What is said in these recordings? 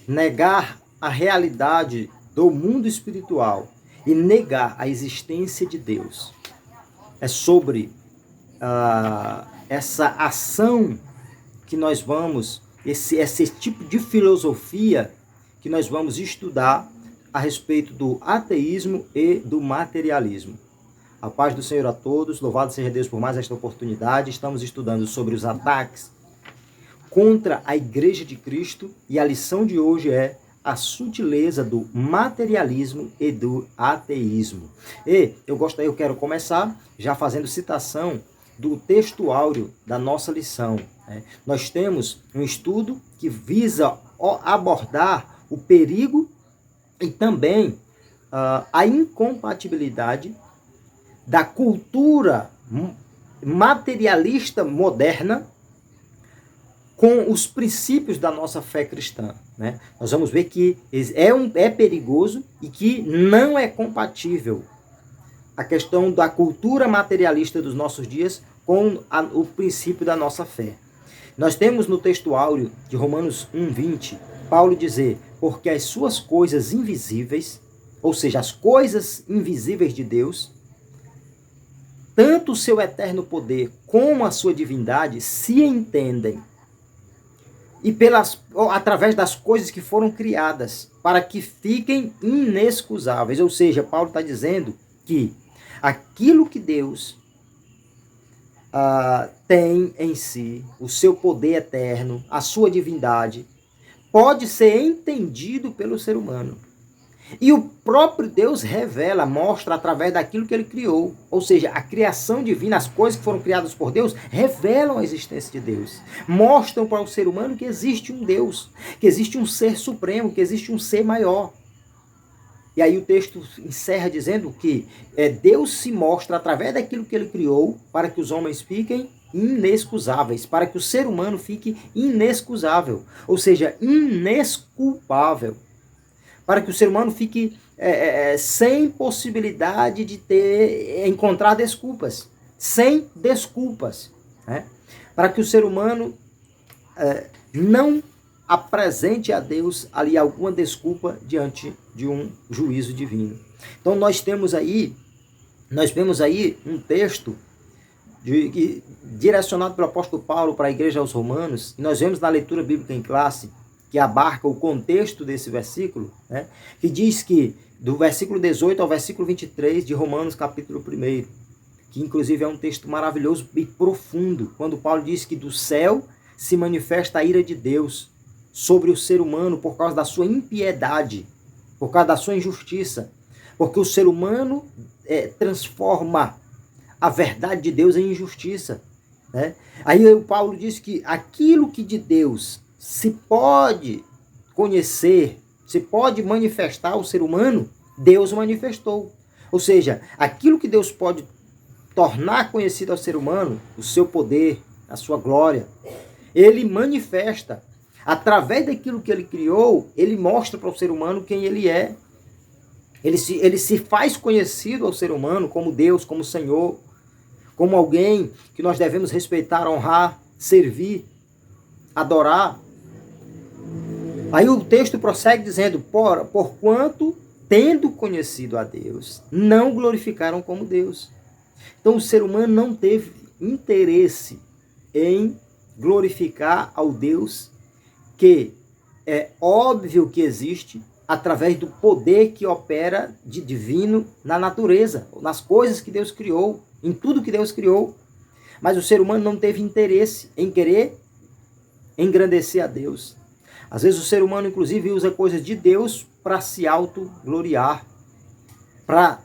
negar a realidade do mundo espiritual e negar a existência de Deus. É sobre essa ação que nós vamos, esse tipo de filosofia que nós vamos estudar a respeito do ateísmo e do materialismo. A paz do Senhor a todos, louvado seja Deus por mais esta oportunidade. Estamos estudando sobre os ataques contra a Igreja de Cristo e a lição de hoje é a sutileza do materialismo e do ateísmo. E eu quero começar já fazendo citação do texto áureo da nossa lição. Nós temos um estudo que visa abordar o perigo e também a incompatibilidade da cultura materialista moderna com os princípios da nossa fé cristã. Nós vamos ver que é perigoso e que não é compatível a questão da cultura materialista dos nossos dias com o princípio da nossa fé. Nós temos no texto áureo de Romanos 1:20, Paulo dizer, porque as suas coisas invisíveis, ou seja, as coisas invisíveis de Deus, tanto o seu eterno poder como a sua divindade se entendem e através das coisas que foram criadas, para que fiquem inexcusáveis. Ou seja, Paulo está dizendo que aquilo que Deus tem em si, o seu poder eterno, a sua divindade, pode ser entendido pelo ser humano. E o próprio Deus revela, mostra através daquilo que ele criou. Ou seja, a criação divina, as coisas que foram criadas por Deus, revelam a existência de Deus. Mostram para o ser humano que existe um Deus, que existe um ser supremo, que existe um ser maior. E aí o texto encerra dizendo que Deus se mostra através daquilo que ele criou para que os homens fiquem inexcusáveis, para que o ser humano fique inexcusável, ou seja, inesculpável. Para que o ser humano fique sem possibilidade de encontrar desculpas, sem desculpas, para que o ser humano não apresente a Deus ali alguma desculpa diante de um juízo divino. Então nós vemos aí um texto direcionado pelo apóstolo Paulo para a igreja aos Romanos, e nós vemos na leitura bíblica em classe, que abarca o contexto desse versículo, que diz que do versículo 18 ao versículo 23 de Romanos capítulo 1, que inclusive é um texto maravilhoso e profundo, quando Paulo diz que do céu se manifesta a ira de Deus sobre o ser humano por causa da sua impiedade, por causa da sua injustiça, porque o ser humano transforma a verdade de Deus em injustiça. Aí o Paulo diz que aquilo que de Deus se pode conhecer, se pode manifestar ao ser humano, Deus manifestou. Ou seja, aquilo que Deus pode tornar conhecido ao ser humano, o seu poder, a sua glória, ele manifesta. Através daquilo que ele criou, ele mostra para o ser humano quem ele é. Ele se faz conhecido ao ser humano como Deus, como Senhor, como alguém que nós devemos respeitar, honrar, servir, adorar. Aí o texto prossegue dizendo, porquanto, tendo conhecido a Deus, não glorificaram como Deus. Então o ser humano não teve interesse em glorificar ao Deus que é óbvio que existe através do poder que opera de divino na natureza, nas coisas que Deus criou, em tudo que Deus criou. Mas o ser humano não teve interesse em querer engrandecer a Deus. Às vezes o ser humano, inclusive, usa coisas de Deus para se autogloriar, para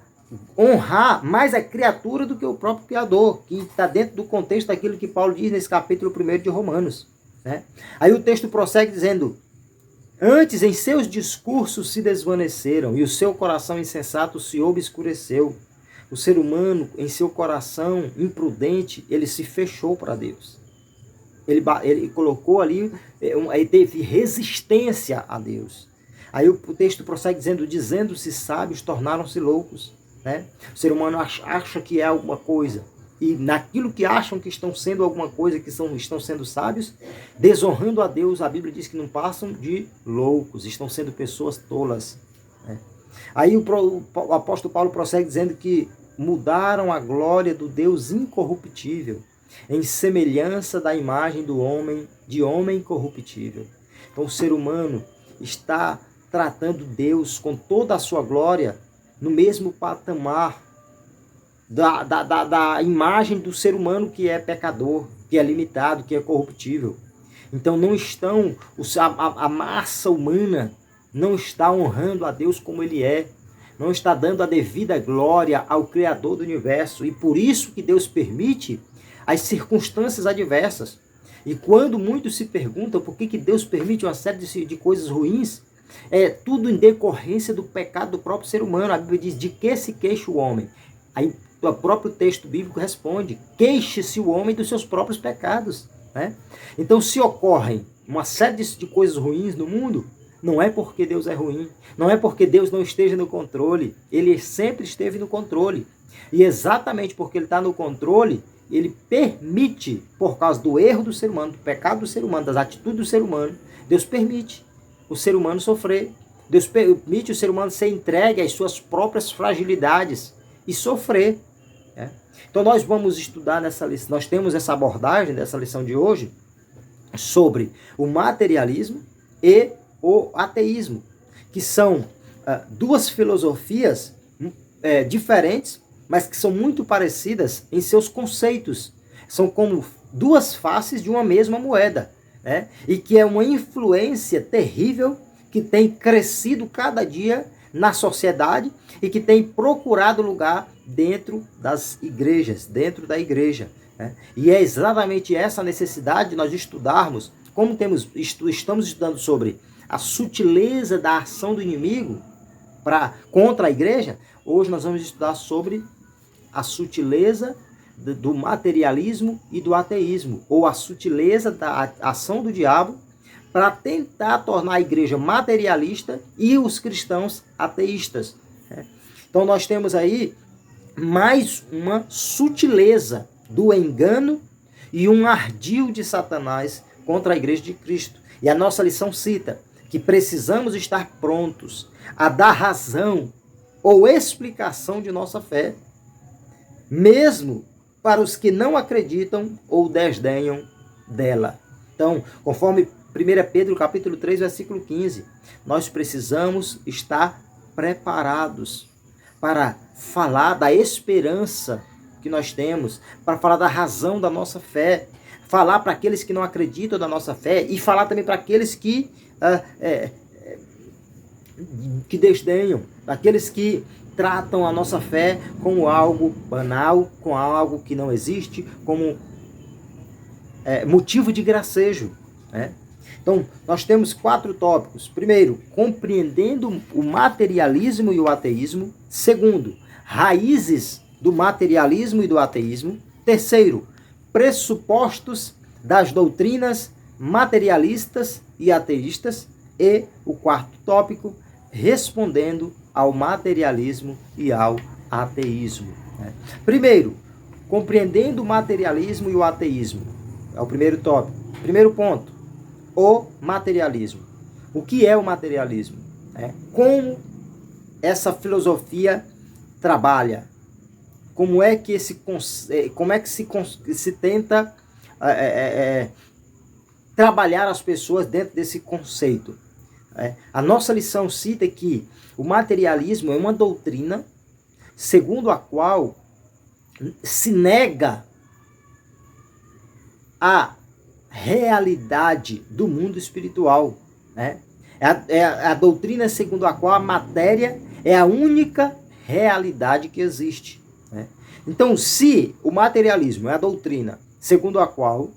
honrar mais a criatura do que o próprio Criador, que está dentro do contexto daquilo que Paulo diz nesse capítulo 1 de Romanos. Aí o texto prossegue dizendo, antes em seus discursos se desvaneceram e o seu coração insensato se obscureceu. O ser humano, em seu coração imprudente, ele se fechou para Deus. Ele colocou ali, ele teve resistência a Deus. Aí o texto prossegue dizendo-se sábios, tornaram-se loucos. O ser humano acha que é alguma coisa. e naquilo que acham que estão sendo alguma coisa, que estão sendo sábios, desonrando a Deus, a Bíblia diz que não passam de loucos, estão sendo pessoas tolas. Né? Aí o apóstolo Paulo prossegue dizendo que mudaram a glória do Deus incorruptível em semelhança da imagem do homem, de homem corruptível. Então o ser humano está tratando Deus com toda a sua glória no mesmo patamar da imagem do ser humano que é pecador, que é limitado, que é corruptível. Então não estão, a massa humana não está honrando a Deus como Ele é, não está dando a devida glória ao Criador do universo, e por isso que Deus permite as circunstâncias adversas. E quando muitos se perguntam por que Deus permite uma série de coisas ruins, é tudo em decorrência do pecado do próprio ser humano. A Bíblia diz: de que se queixa o homem? Aí o próprio texto bíblico responde: queixe-se o homem dos seus próprios pecados. Né? Então, se ocorrem uma série de coisas ruins no mundo, não é porque Deus é ruim, não é porque Deus não esteja no controle. Ele sempre esteve no controle. E exatamente porque Ele está no controle, Ele permite, por causa do erro do ser humano, do pecado do ser humano, das atitudes do ser humano, Deus permite o ser humano sofrer. Deus permite o ser humano ser entregue às suas próprias fragilidades e sofrer. Né? Então nós vamos estudar nessa lição, nós temos essa abordagem dessa lição de hoje sobre o materialismo e o ateísmo, que são duas filosofias diferentes, mas que são muito parecidas em seus conceitos. São como duas faces de uma mesma moeda, né? E que é uma influência terrível que tem crescido cada dia na sociedade e que tem procurado lugar dentro das igrejas, dentro da igreja. Né? E é exatamente essa necessidade de nós estudarmos, como estamos estudando sobre a sutileza da ação do inimigo contra a igreja. Hoje nós vamos estudar sobre a sutileza do materialismo e do ateísmo, ou a sutileza da ação do diabo para tentar tornar a igreja materialista e os cristãos ateístas. Então nós temos aí mais uma sutileza do engano e um ardil de Satanás contra a igreja de Cristo. E a nossa lição cita que precisamos estar prontos a dar razão ou explicação de nossa fé, mesmo para os que não acreditam ou desdenham dela. Então, conforme 1 Pedro capítulo 3, versículo 15, nós precisamos estar preparados para falar da esperança que nós temos, para falar da razão da nossa fé, falar para aqueles que não acreditam da nossa fé e falar também para aqueles que desdenham, aqueles que tratam a nossa fé como algo banal, como algo que não existe, como motivo de gracejo. Né? Então, nós temos 4 tópicos. Primeiro, compreendendo o materialismo e o ateísmo. Segundo, raízes do materialismo e do ateísmo. Terceiro, pressupostos das doutrinas materialistas e ateístas. E o 4º tópico, respondendo ao materialismo e ao ateísmo. Né? Primeiro, compreendendo o materialismo e o ateísmo. É o primeiro tópico. Primeiro ponto, o materialismo. O que é o materialismo? Como essa filosofia trabalha? Como é que se tenta trabalhar as pessoas dentro desse conceito? A nossa lição cita que o materialismo é uma doutrina segundo a qual se nega a realidade do mundo espiritual. Né? É a doutrina segundo a qual a matéria é a única realidade que existe. Né? Então, se o materialismo é a doutrina segundo a qual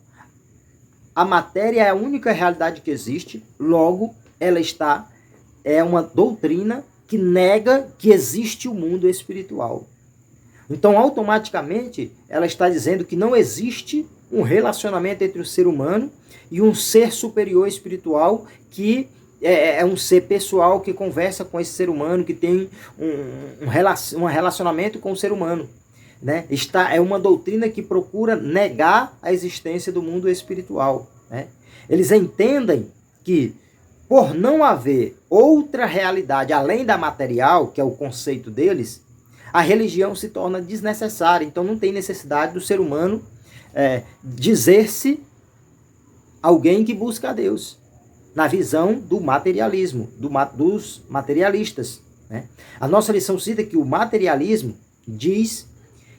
a matéria é a única realidade que existe, logo ela é uma doutrina que nega que existe o mundo espiritual. Então, automaticamente, ela está dizendo que não existe um relacionamento entre o ser humano e um ser superior espiritual que é um ser pessoal que conversa com esse ser humano, que tem um relacionamento com o ser humano. né? É uma doutrina que procura negar a existência do mundo espiritual, né? Eles entendem que, por não haver outra realidade além da material, que é o conceito deles, a religião se torna desnecessária. Então não tem necessidade do ser humano dizer-se alguém que busca a Deus, na visão do materialismo, dos materialistas, né? A nossa lição cita que o materialismo diz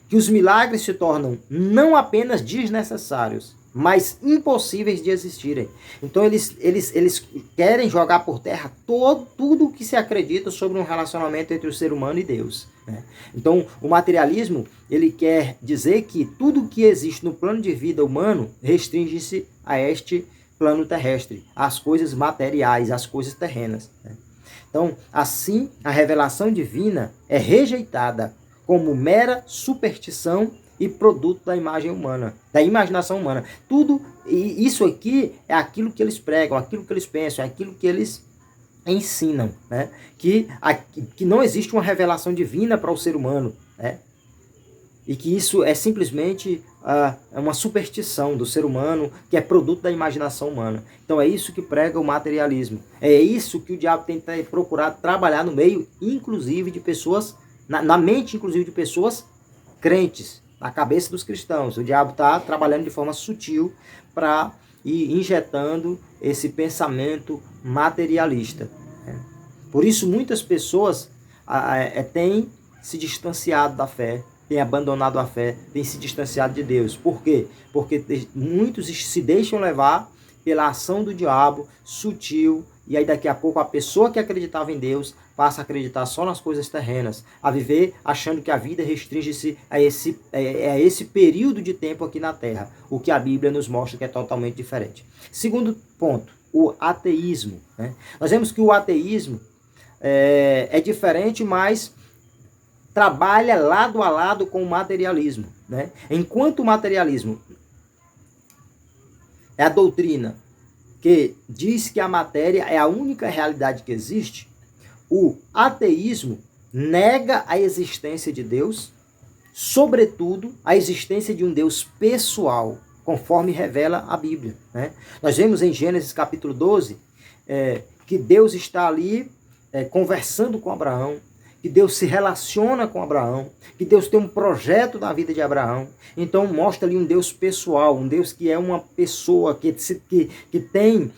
que os milagres se tornam não apenas desnecessários, mas impossíveis de existirem. Então eles querem jogar por terra tudo o que se acredita sobre um relacionamento entre o ser humano e Deus, né? Então o materialismo, ele quer dizer que tudo que existe no plano de vida humano restringe-se a este plano terrestre, às coisas materiais, às coisas terrenas, né? Então, assim, a revelação divina é rejeitada como mera superstição e produto da imagem humana, da imaginação humana. Tudo isso aqui é aquilo que eles pregam, aquilo que eles pensam, é aquilo que eles ensinam, né? Que não existe uma revelação divina para o ser humano, né? E que isso é simplesmente uma superstição do ser humano, que é produto da imaginação humana. Então é isso que prega o materialismo. É isso que o diabo tenta procurar trabalhar no meio, inclusive de pessoas, na mente inclusive de pessoas crentes, na cabeça dos cristãos. O diabo está trabalhando de forma sutil para ir injetando esse pensamento materialista, né? Por isso muitas pessoas têm se distanciado da fé, têm abandonado a fé, têm se distanciado de Deus. Por quê? Porque muitos se deixam levar pela ação do diabo sutil, e aí daqui a pouco a pessoa que acreditava em Deus passa a acreditar só nas coisas terrenas, a viver achando que a vida restringe-se a esse período de tempo aqui na Terra, o que a Bíblia nos mostra que é totalmente diferente. Segundo ponto, o ateísmo, né? Nós vemos que o ateísmo é diferente, mas trabalha lado a lado com o materialismo, né? Enquanto o materialismo é a doutrina que diz que a matéria é a única realidade que existe, o ateísmo nega a existência de Deus, sobretudo a existência de um Deus pessoal, conforme revela a Bíblia, né? Nós vemos em Gênesis capítulo 12 que Deus está ali conversando com Abraão, que Deus se relaciona com Abraão, que Deus tem um projeto na vida de Abraão. Então mostra ali um Deus pessoal, um Deus que é uma pessoa que tem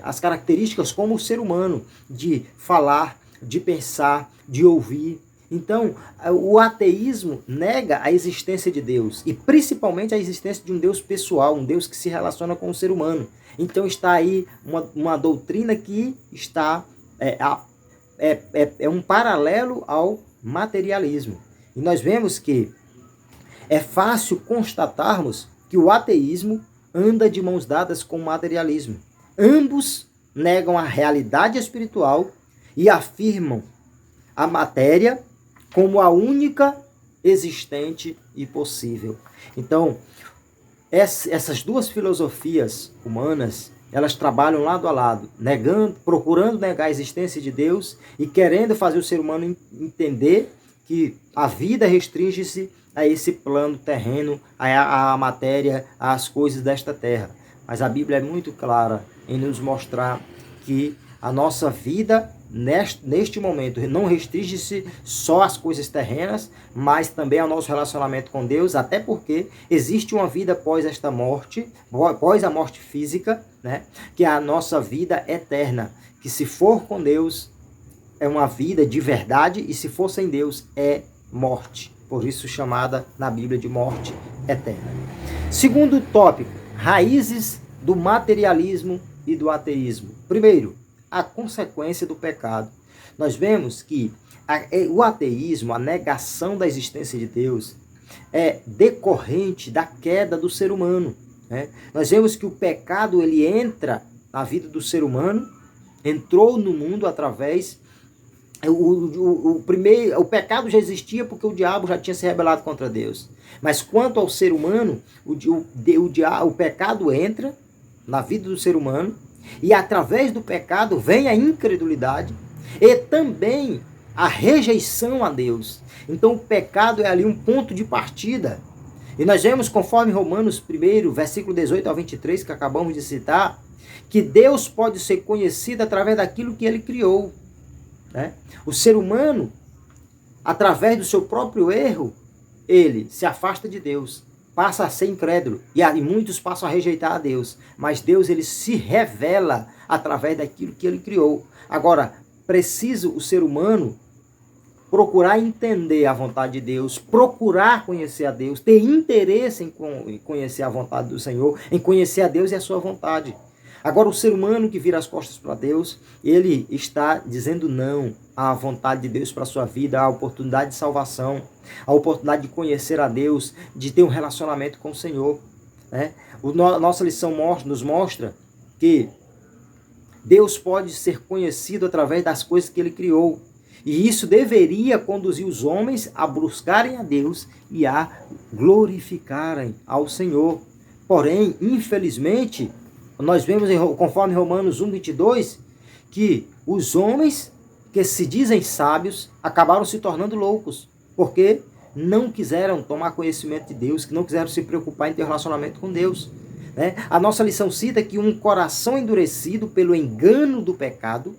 as características como o ser humano, de falar, de pensar, de ouvir. Então o ateísmo nega a existência de Deus, e principalmente a existência de um Deus pessoal, um Deus que se relaciona com o ser humano. Então está aí uma doutrina que está um paralelo ao materialismo. E nós vemos que é fácil constatarmos que o ateísmo anda de mãos dadas com o materialismo. Ambos negam a realidade espiritual e afirmam a matéria como a única existente e possível. Então, essas duas filosofias humanas, elas trabalham lado a lado, procurando negar a existência de Deus e querendo fazer o ser humano entender que a vida restringe-se a esse plano terreno, à matéria, às coisas desta terra. Mas a Bíblia é muito clara em nos mostrar que a nossa vida neste momento não restringe-se só às coisas terrenas, mas também ao nosso relacionamento com Deus, até porque existe uma vida após esta morte, após a morte física, né? Que é a nossa vida eterna, que se for com Deus é uma vida de verdade, e se for sem Deus é morte, por isso chamada na Bíblia de morte eterna. Segundo tópico, raízes do materialismo e do ateísmo. Primeiro, a consequência do pecado. Nós vemos que o ateísmo, a negação da existência de Deus, é decorrente da queda do ser humano, né? Nós vemos que o pecado, ele entra na vida do ser humano, entrou no mundo através... O pecado já existia porque o diabo já tinha se rebelado contra Deus. Mas quanto ao ser humano, o pecado entra na vida do ser humano, e através do pecado vem a incredulidade, e também a rejeição a Deus. Então o pecado é ali um ponto de partida. E nós vemos, conforme Romanos 1, versículo 18 ao 23, que acabamos de citar, que Deus pode ser conhecido através daquilo que ele criou. Né? O ser humano, através do seu próprio erro, ele se afasta de Deus, passa a ser incrédulo, e muitos passam a rejeitar a Deus. Mas Deus, ele se revela através daquilo que ele criou. Agora, precisa o ser humano procurar entender a vontade de Deus, procurar conhecer a Deus, ter interesse em conhecer a vontade do Senhor, em conhecer a Deus e a sua vontade. Agora, o ser humano que vira as costas para Deus, ele está dizendo não à vontade de Deus para a sua vida, à oportunidade de salvação, à oportunidade de conhecer a Deus, de ter um relacionamento com o Senhor. Né? Nossa lição nos mostra que Deus pode ser conhecido através das coisas que ele criou. E isso deveria conduzir os homens a buscarem a Deus e a glorificarem ao Senhor. Porém, infelizmente, nós vemos, conforme Romanos 1:22, que os homens que se dizem sábios acabaram se tornando loucos, porque não quiseram tomar conhecimento de Deus, que não quiseram se preocupar em ter relacionamento com Deus. Né? A nossa lição cita que um coração endurecido pelo engano do pecado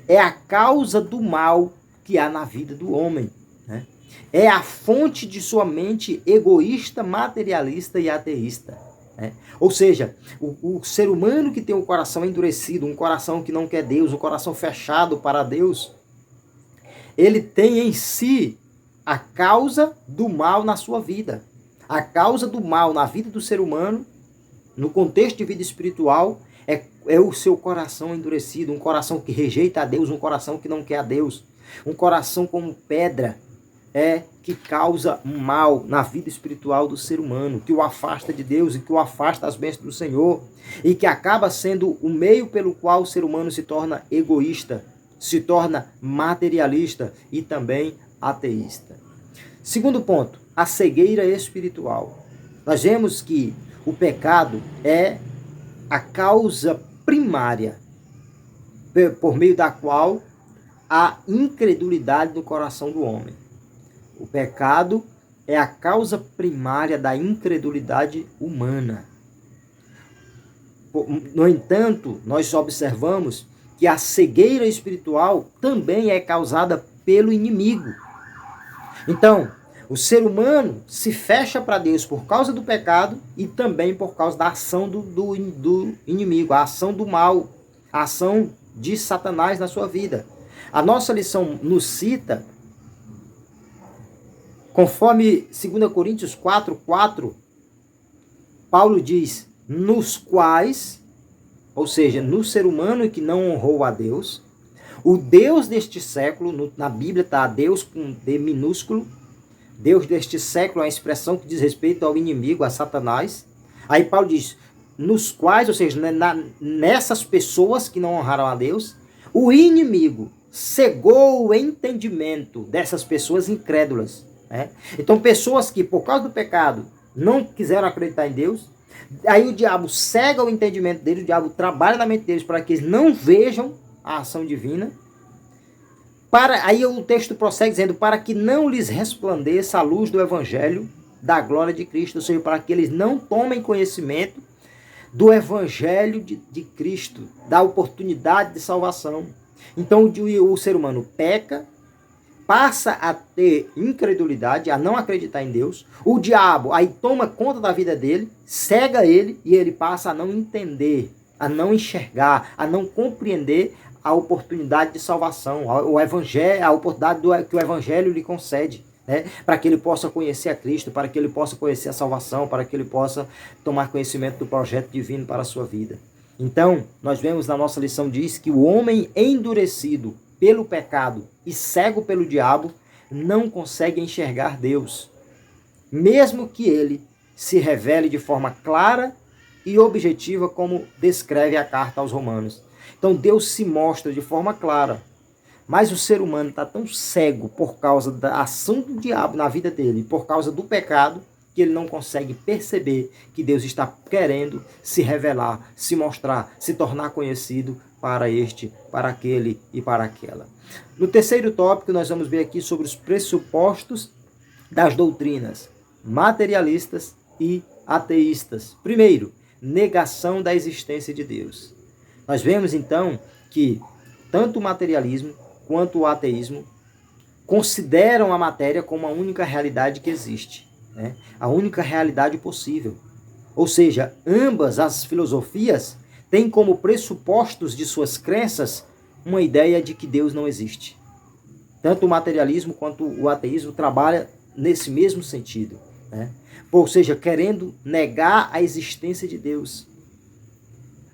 é a causa do mal que há na vida do homem. Né? É a fonte de sua mente egoísta, materialista e ateísta. Né? Ou seja, o ser humano que tem um coração endurecido, um coração que não quer Deus, um coração fechado para Deus, ele tem em si a causa do mal na sua vida. A causa do mal na vida do ser humano, no contexto de vida espiritual, é o seu coração endurecido, um coração que rejeita a Deus, um coração que não quer a Deus, um coração como pedra, que causa um mal na vida espiritual do ser humano, que o afasta de Deus e que o afasta das bênçãos do Senhor, e que acaba sendo o meio pelo qual o ser humano se torna egoísta, se torna materialista e também ateísta. Segundo ponto, a cegueira espiritual. Nós vemos que o pecado é a causa primária por meio da qual há incredulidade no coração do homem. O pecado é a causa primária da incredulidade humana. No entanto, nós observamos que a cegueira espiritual também é causada pelo inimigo. Então, o ser humano se fecha para Deus por causa do pecado e também por causa da ação do inimigo, a ação do mal, a ação de Satanás na sua vida. A nossa lição nos cita, conforme 2 Coríntios 4:4, Paulo diz, nos quais, ou seja, no ser humano que não honrou a Deus, o Deus deste século, na Bíblia está Deus com D minúsculo, Deus deste século é uma expressão que diz respeito ao inimigo, a Satanás. Aí Paulo diz, nos quais, ou seja, nessas pessoas que não honraram a Deus, o inimigo cegou o entendimento dessas pessoas incrédulas. Né? Então, pessoas que, por causa do pecado, não quiseram acreditar em Deus, aí o diabo cega o entendimento deles, o diabo trabalha na mente deles para que eles não vejam a ação divina. Aí o texto prossegue dizendo, para que não lhes resplandeça a luz do evangelho da glória de Cristo, ou seja, para que eles não tomem conhecimento do evangelho de Cristo, da oportunidade de salvação. Então o ser humano peca, passa a ter incredulidade, a não acreditar em Deus. O diabo aí toma conta da vida dele, cega ele e ele passa a não entender, a não enxergar, a não compreender a oportunidade de salvação, o evangelho, a oportunidade que o evangelho lhe concede, né? Para que ele possa conhecer a Cristo, para que ele possa conhecer a salvação, para que ele possa tomar conhecimento do projeto divino para a sua vida. Então, nós vemos na nossa lição, diz que o homem endurecido pelo pecado e cego pelo diabo não consegue enxergar Deus, mesmo que ele se revele de forma clara e objetiva, como descreve a carta aos Romanos. Então Deus se mostra de forma clara, mas o ser humano está tão cego por causa da ação do diabo na vida dele, por causa do pecado, que ele não consegue perceber que Deus está querendo se revelar, se mostrar, se tornar conhecido para este, para aquele e para aquela. No terceiro tópico, nós vamos ver aqui sobre os pressupostos das doutrinas materialistas e ateístas. Primeiro, negação da existência de Deus. Nós vemos então que tanto o materialismo quanto o ateísmo consideram a matéria como a única realidade que existe, né? A única realidade possível. Ou seja, ambas as filosofias têm como pressupostos de suas crenças uma ideia de que Deus não existe. Tanto o materialismo quanto o ateísmo trabalham nesse mesmo sentido, né? Ou seja, querendo negar a existência de Deus.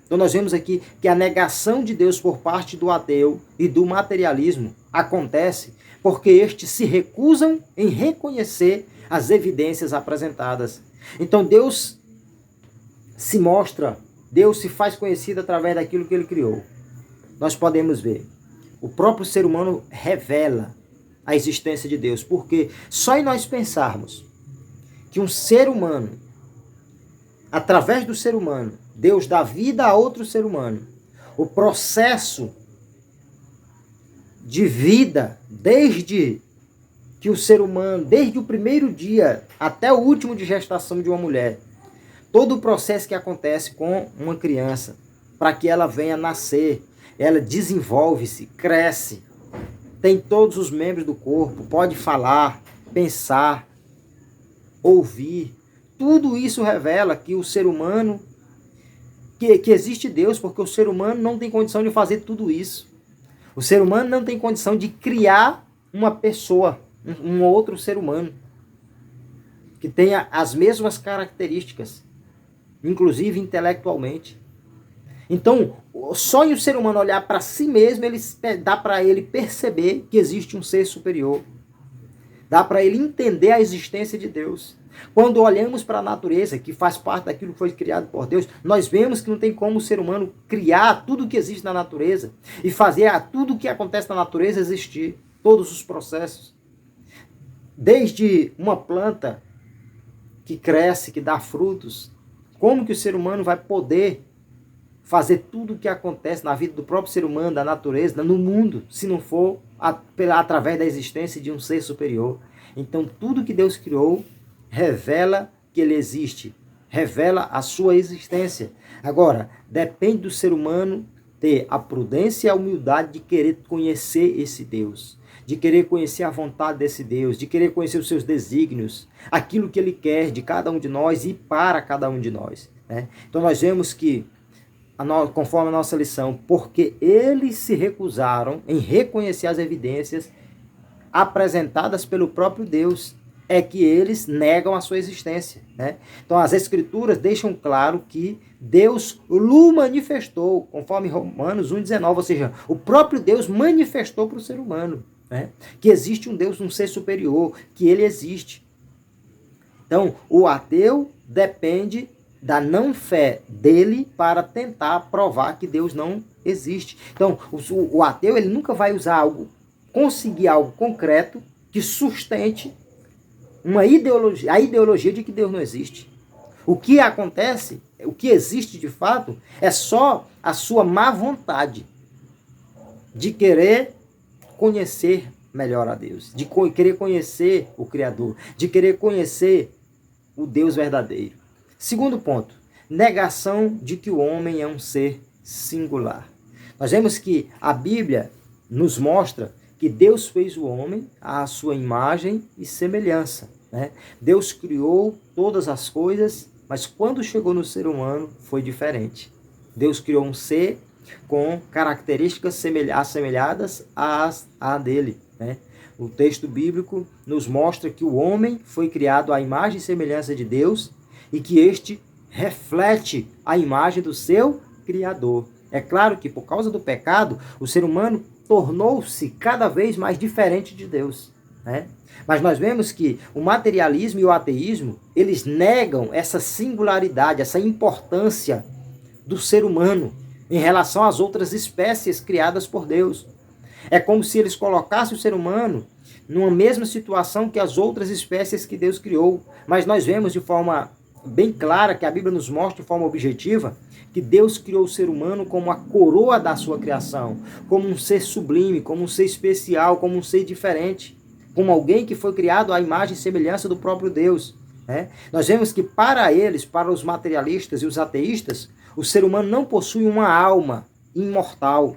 Então nós vemos aqui que a negação de Deus por parte do ateu e do materialismo acontece porque estes se recusam em reconhecer as evidências apresentadas. Então Deus se mostra, Deus se faz conhecido através daquilo que ele criou. Nós podemos ver, o próprio ser humano revela a existência de Deus, porque só em nós pensarmos que um ser humano, através do ser humano, Deus dá vida a outro ser humano, o processo de vida, desde que o ser humano, desde o primeiro dia até o último de gestação de uma mulher, todo o processo que acontece com uma criança, para que ela venha nascer, ela desenvolve-se, cresce, tem todos os membros do corpo, pode falar, pensar, ouvir. Tudo isso revela que o ser humano, que existe Deus, porque o ser humano não tem condição de fazer tudo isso. O ser humano não tem condição de criar uma pessoa, um outro ser humano, que tenha as mesmas características, inclusive intelectualmente. Então, só em o ser humano olhar para si mesmo, dá para ele perceber que existe um ser superior. Dá para ele entender a existência de Deus. Quando olhamos para a natureza, que faz parte daquilo que foi criado por Deus, nós vemos que não tem como o ser humano criar tudo o que existe na natureza e fazer tudo o que acontece na natureza existir, todos os processos. Desde uma planta que cresce, que dá frutos, como que o ser humano vai poder fazer tudo o que acontece na vida do próprio ser humano, da natureza, no mundo, se não for através da existência de um ser superior? Então, tudo que Deus criou revela que ele existe, revela a sua existência. Agora, depende do ser humano ter a prudência e a humildade de querer conhecer esse Deus, de querer conhecer a vontade desse Deus, de querer conhecer os seus desígnios, aquilo que ele quer de cada um de nós e para cada um de nós, né? Então nós vemos que, conforme a nossa lição, porque eles se recusaram em reconhecer as evidências apresentadas pelo próprio Deus, é que eles negam a sua existência, né? Então as Escrituras deixam claro que Deus o manifestou, conforme Romanos 1,19, ou seja, o próprio Deus manifestou para o ser humano, né? Que existe um Deus, um ser superior, que ele existe. Então o ateu depende da não fé dele para tentar provar que Deus não existe. Então o ateu ele nunca vai usar conseguir algo concreto que sustente a ideologia de que Deus não existe. O que acontece, o que existe de fato, é só a sua má vontade de querer conhecer melhor a Deus, de querer conhecer o Criador, de querer conhecer o Deus verdadeiro. Segundo ponto, negação de que o homem é um ser singular. Nós vemos que a Bíblia nos mostra que Deus fez o homem à sua imagem e semelhança, né? Deus criou todas as coisas, mas quando chegou no ser humano foi diferente. Deus criou um ser com características assemelhadas à dele, né? O texto bíblico nos mostra que o homem foi criado à imagem e semelhança de Deus e que este reflete a imagem do seu Criador. É claro que por causa do pecado, o ser humano tornou-se cada vez mais diferente de Deus, né? Mas nós vemos que o materialismo e o ateísmo, eles negam essa singularidade, essa importância do ser humano em relação às outras espécies criadas por Deus. É como se eles colocassem o ser humano numa mesma situação que as outras espécies que Deus criou. Mas nós vemos de forma bem clara, que a Bíblia nos mostra de forma objetiva, que Deus criou o ser humano como a coroa da sua criação, como um ser sublime, como um ser especial, como um ser diferente, como alguém que foi criado à imagem e semelhança do próprio Deus. Nós vemos que para eles, para os materialistas e os ateístas, o ser humano não possui uma alma imortal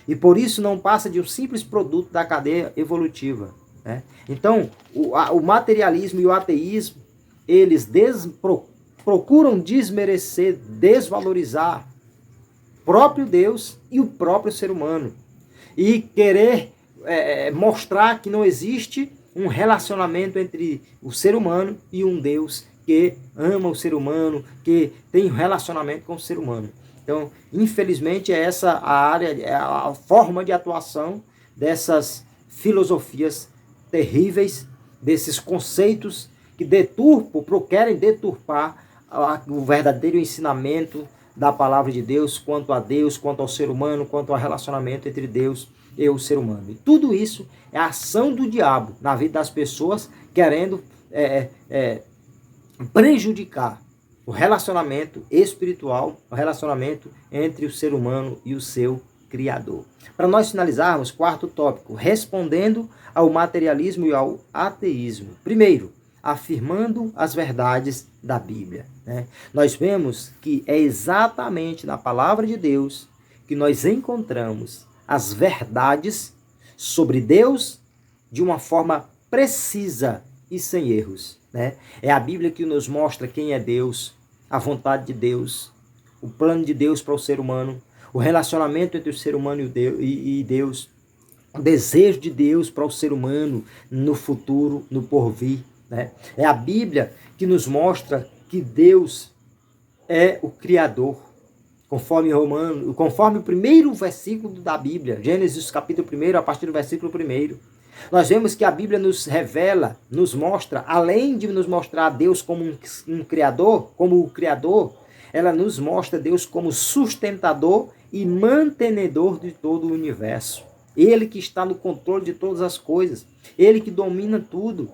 e por isso não passa de um simples produto da cadeia evolutiva. Então, o materialismo e o ateísmo, eles procuram desmerecer, desvalorizar o próprio Deus e o próprio ser humano e querer mostrar que não existe um relacionamento entre o ser humano e um Deus que ama o ser humano, que tem um relacionamento com o ser humano. Então, infelizmente, é essa a área, é a forma de atuação dessas filosofias terríveis, desses conceitos que querem deturpar o verdadeiro ensinamento da palavra de Deus, quanto ao ser humano, quanto ao relacionamento entre Deus e o ser humano. E tudo isso é a ação do diabo na vida das pessoas, querendo prejudicar o relacionamento espiritual, o relacionamento entre o ser humano e o seu Criador. Para nós finalizarmos, quarto tópico, respondendo ao materialismo e ao ateísmo. Primeiro, afirmando as verdades da Bíblia. Nós vemos que é exatamente na palavra de Deus que nós encontramos as verdades sobre Deus de uma forma precisa e sem erros. É a Bíblia que nos mostra quem é Deus, a vontade de Deus, o plano de Deus para o ser humano, o relacionamento entre o ser humano e Deus, o desejo de Deus para o ser humano no futuro, no porvir. É a Bíblia que nos mostra que Deus é o Criador, conforme o primeiro versículo da Bíblia, Gênesis capítulo 1, a partir do versículo 1. Nós vemos que a Bíblia nos revela, nos mostra, além de nos mostrar Deus como um Criador, como o Criador, ela nos mostra Deus como sustentador e mantenedor de todo o universo. Ele que está no controle de todas as coisas, Ele que domina tudo.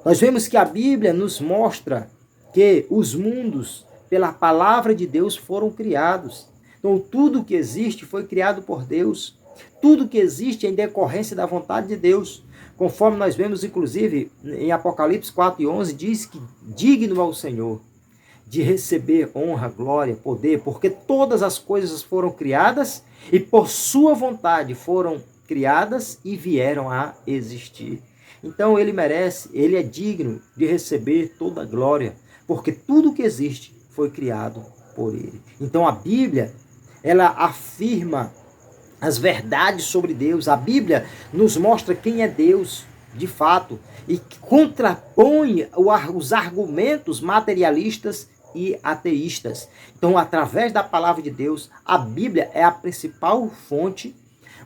Nós vemos que a Bíblia nos mostra que os mundos, pela palavra de Deus, foram criados. Então, tudo que existe foi criado por Deus. Tudo que existe é em decorrência da vontade de Deus. Conforme nós vemos, inclusive, em Apocalipse 4:11, diz que digno ao Senhor de receber honra, glória, poder, porque todas as coisas foram criadas e por sua vontade foram criadas e vieram a existir. Então ele merece, ele é digno de receber toda a glória, porque tudo que existe foi criado por ele. Então a Bíblia, ela afirma as verdades sobre Deus. A Bíblia nos mostra quem é Deus, de fato, e contrapõe os argumentos materialistas e ateístas. Então, através da palavra de Deus, a Bíblia é a principal fonte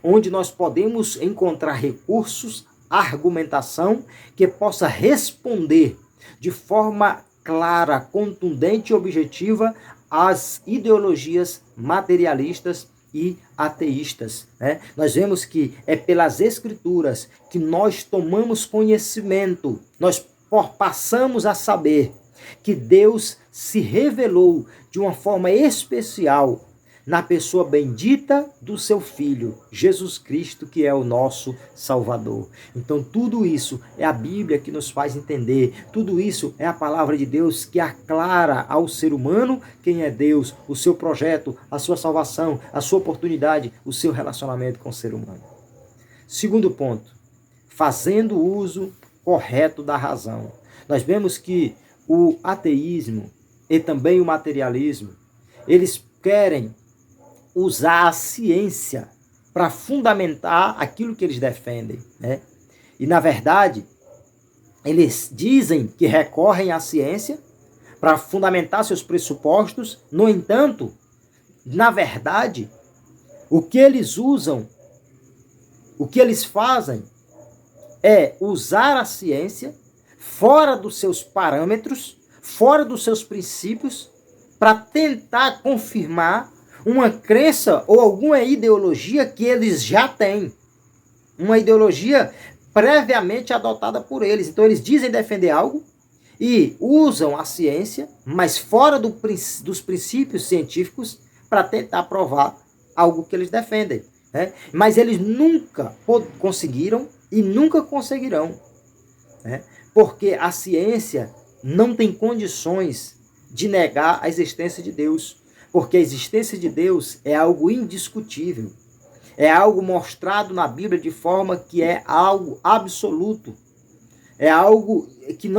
onde nós podemos encontrar recursos, argumentação que possa responder de forma clara, contundente e objetiva às ideologias materialistas e ateístas. Nós vemos que é pelas Escrituras que nós tomamos conhecimento, nós passamos a saber que Deus se revelou de uma forma especial na pessoa bendita do seu Filho, Jesus Cristo, que é o nosso Salvador. Então tudo isso é a Bíblia que nos faz entender, tudo isso é a palavra de Deus que aclara ao ser humano quem é Deus, o seu projeto, a sua salvação, a sua oportunidade, o seu relacionamento com o ser humano. Segundo ponto, fazendo uso correto da razão. Nós vemos que o ateísmo e também o materialismo, eles querem usar a ciência para fundamentar aquilo que eles defendem. E, na verdade, eles dizem que recorrem à ciência para fundamentar seus pressupostos. No entanto, na verdade, o que eles usam, o que eles fazem é usar a ciência fora dos seus parâmetros, fora dos seus princípios, para tentar confirmar uma crença ou alguma ideologia que eles já têm. uma ideologia previamente adotada por eles. Então eles dizem defender algo e usam a ciência, mas fora dos princípios científicos, para tentar provar algo que eles defendem. Né? Mas eles nunca conseguiram e nunca conseguirão. Né? Porque a ciência não tem condições de negar a existência de Deus. Porque a existência de Deus é algo indiscutível. É algo mostrado na Bíblia de forma que é algo absoluto. É algo que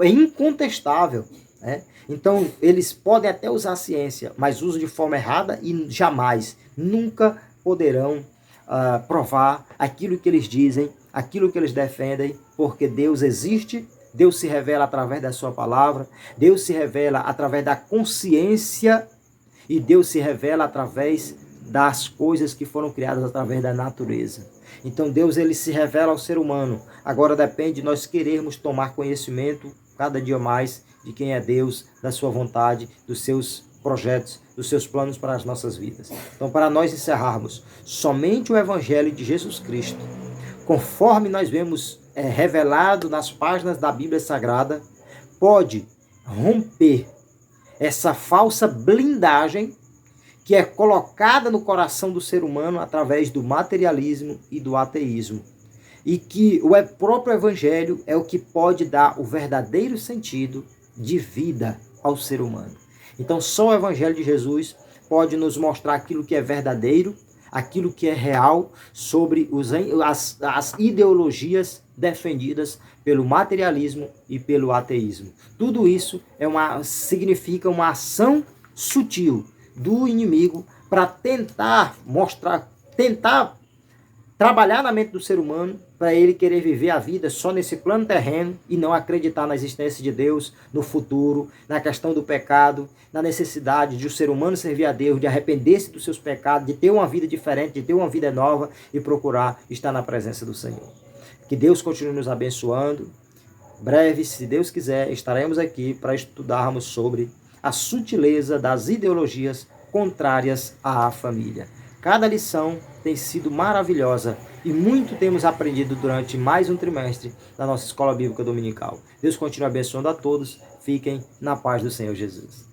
é incontestável. Né? Então, eles podem até usar a ciência, mas usam de forma errada e jamais, nunca poderão provar aquilo que eles dizem, aquilo que eles defendem, porque Deus existe, Deus se revela através da sua palavra, Deus se revela através da consciência e Deus se revela através das coisas que foram criadas através da natureza. Então Deus ele se revela ao ser humano. Agora depende de nós querermos tomar conhecimento cada dia mais de quem é Deus, da sua vontade, dos seus projetos, dos seus planos para as nossas vidas. Então, para nós encerrarmos, somente o Evangelho de Jesus Cristo, conforme nós vemos revelado nas páginas da Bíblia Sagrada, pode romper essa falsa blindagem que é colocada no coração do ser humano através do materialismo e do ateísmo. E que o próprio Evangelho é o que pode dar o verdadeiro sentido de vida ao ser humano. Então só o Evangelho de Jesus pode nos mostrar aquilo que é verdadeiro, aquilo que é real sobre as ideologias defendidas pelo materialismo e pelo ateísmo. Tudo isso significa uma ação sutil do inimigo para tentar trabalhar na mente do ser humano para ele querer viver a vida só nesse plano terreno e não acreditar na existência de Deus, no futuro, na questão do pecado, na necessidade de o ser humano servir a Deus, de arrepender-se dos seus pecados, de ter uma vida diferente, de ter uma vida nova e procurar estar na presença do Senhor. Que Deus continue nos abençoando. Breve, se Deus quiser, estaremos aqui para estudarmos sobre a sutileza das ideologias contrárias à família. Cada lição tem sido maravilhosa e muito temos aprendido durante mais um trimestre da nossa Escola Bíblica Dominical. Deus continue abençoando a todos. Fiquem na paz do Senhor Jesus.